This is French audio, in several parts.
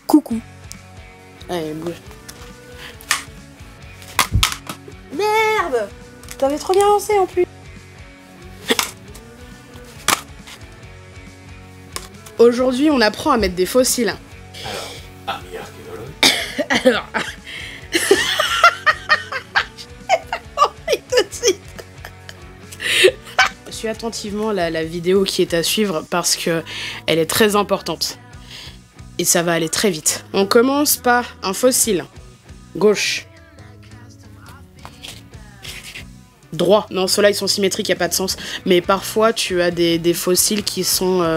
Coucou. Allez, bouge. Merde! T'avais trop bien lancé en plus. Aujourd'hui, on apprend à mettre des fossiles. Alors, Alors. Suis attentivement la vidéo qui est à suivre parce que elle est très importante. Et ça va aller très vite. On commence par un fossile. Gauche. Droit. Non, ceux-là, ils sont symétriques, il n'y a pas de sens. Mais parfois, tu as des fossiles qui sont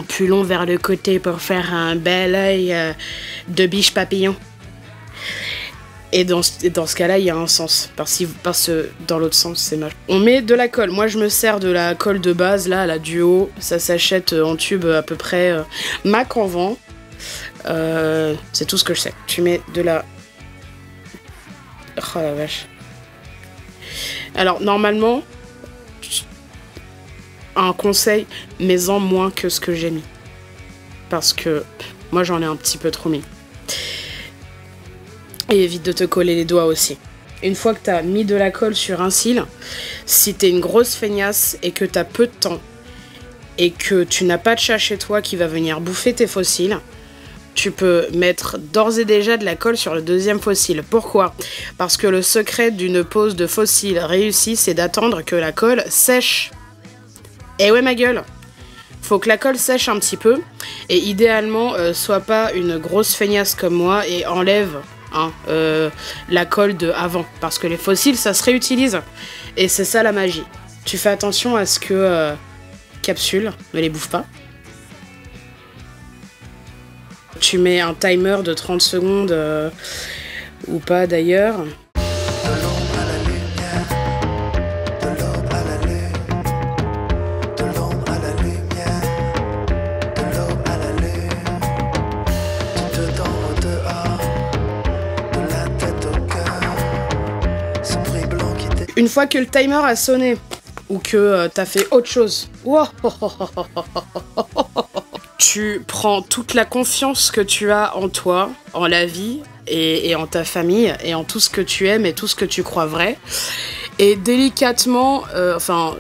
plus longs vers le côté pour faire un bel œil de biche papillon. Et dans ce cas-là, il y a un sens. Parce que dans l'autre sens, c'est mal. On met de la colle. Moi, je me sers de la colle de base, là, la Duo. Ça s'achète en tube à peu près. Mac en vend. C'est tout ce que je sais. Tu mets de la... Oh la vache. Alors, normalement, un conseil, mets-en moins que ce que j'ai mis. Parce que moi, j'en ai un petit peu trop mis. Et évite de te coller les doigts aussi. Une fois que tu as mis de la colle sur un cil, si tu es une grosse feignasse et que tu as peu de temps et que tu n'as pas de chat chez toi qui va venir bouffer tes fossiles, tu peux mettre d'ores et déjà de la colle sur le deuxième fossile. Pourquoi? Parce que le secret d'une pose de fossile réussie, c'est d'attendre que la colle sèche. Et ouais, ma gueule! Faut que la colle sèche un petit peu. Et idéalement, sois pas une grosse feignasse comme moi et enlève la colle de avant. Parce que les fossiles, ça se réutilise. Et c'est ça la magie. Tu fais attention à ce que capsule ne les bouffe pas. Tu mets un timer de 30 secondes ou pas d'ailleurs. Une fois que le timer a sonné ou que t'as fait autre chose, wow, tu prends toute la confiance que tu as en toi, en la vie et en ta famille et en tout ce que tu aimes et tout ce que tu crois vrai. Et délicatement, voilà.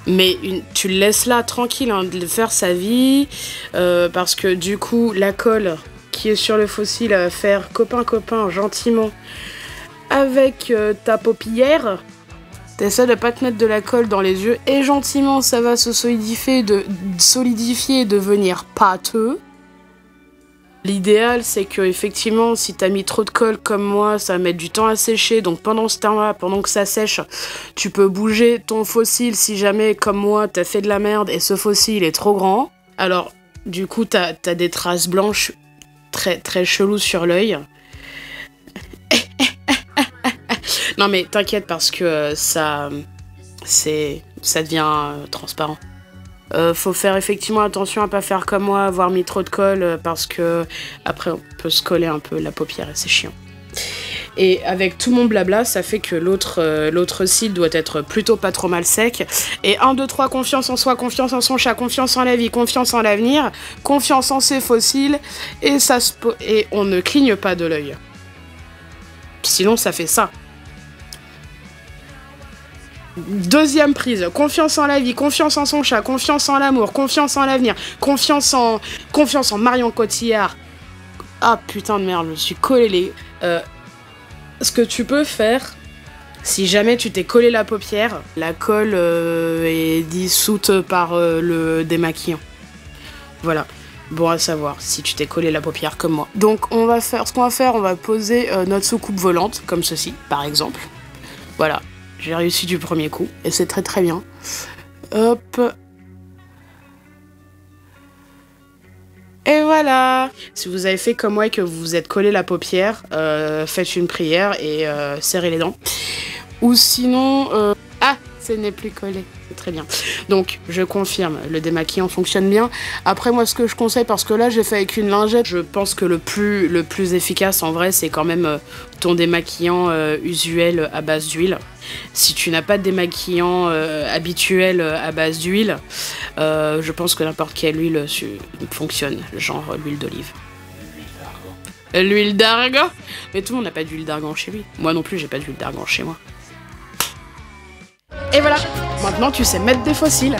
Mais tu le laisses là tranquille de faire sa vie parce que du coup la colle qui est sur le fossile va faire copain gentiment avec ta paupière. T'essaies de pas te mettre de la colle dans les yeux et gentiment ça va se solidifier et devenir pâteux. L'idéal c'est que effectivement si t'as mis trop de colle comme moi ça va mettre du temps à sécher, donc pendant ce temps-là, pendant que ça sèche, tu peux bouger ton fossile si jamais comme moi t'as fait de la merde et ce fossile est trop grand. Alors du coup t'as des traces blanches très chelou sur l'œil. Non mais t'inquiète parce que ça devient transparent. Faut faire effectivement attention à pas faire comme moi, avoir mis trop de colle parce que après on peut se coller un peu la paupière et c'est chiant. Et avec tout mon blabla, ça fait que l'autre cil doit être plutôt pas trop mal sec. Et 1, 2, 3, confiance en soi, confiance en son chat, confiance en la vie, confiance en l'avenir, confiance en ses fossiles, et on ne cligne pas de l'œil. Sinon, ça fait ça. Deuxième prise, confiance en la vie, confiance en son chat, confiance en l'amour, confiance en l'avenir, confiance en Marion Cotillard. Ah putain de merde, je me suis collé les... Ce que tu peux faire, si jamais tu t'es collé la paupière, la colle est dissoute par le démaquillant. Voilà, bon à savoir si tu t'es collé la paupière comme moi. Donc ce qu'on va faire, on va poser notre soucoupe volante, comme ceci, par exemple. Voilà, j'ai réussi du premier coup, et c'est très bien. Hop. Et voilà! Si vous avez fait comme moi et que vous vous êtes collé la paupière, faites une prière et serrez les dents. Ou sinon... Ce n'est plus collé, c'est très bien. Donc, je confirme, le démaquillant fonctionne bien. Après, moi, ce que je conseille, parce que là, j'ai fait avec une lingette, je pense que le plus efficace, en vrai, c'est quand même ton démaquillant usuel à base d'huile. Si tu n'as pas de démaquillant habituel à base d'huile, je pense que n'importe quelle huile fonctionne, genre l'huile d'olive. L'huile d'argan? Mais tout le monde n'a pas d'huile d'argan chez lui. Moi non plus, j'ai pas d'huile d'argan chez moi. Et voilà, maintenant tu sais mettre des fossiles.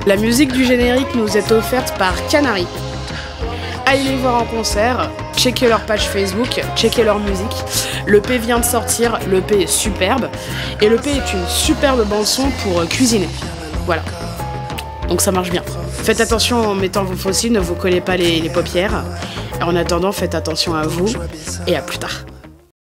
La musique du générique nous est offerte par Canary. Allez les voir en concert, checkez leur page Facebook, checkez leur musique. L'EP vient de sortir, l'EP est superbe. Et l'EP est une superbe bande-son pour cuisiner. Voilà. Donc ça marche bien. Faites attention en mettant vos fossiles, ne vous collez pas les paupières. En attendant, faites attention à vous et à plus tard.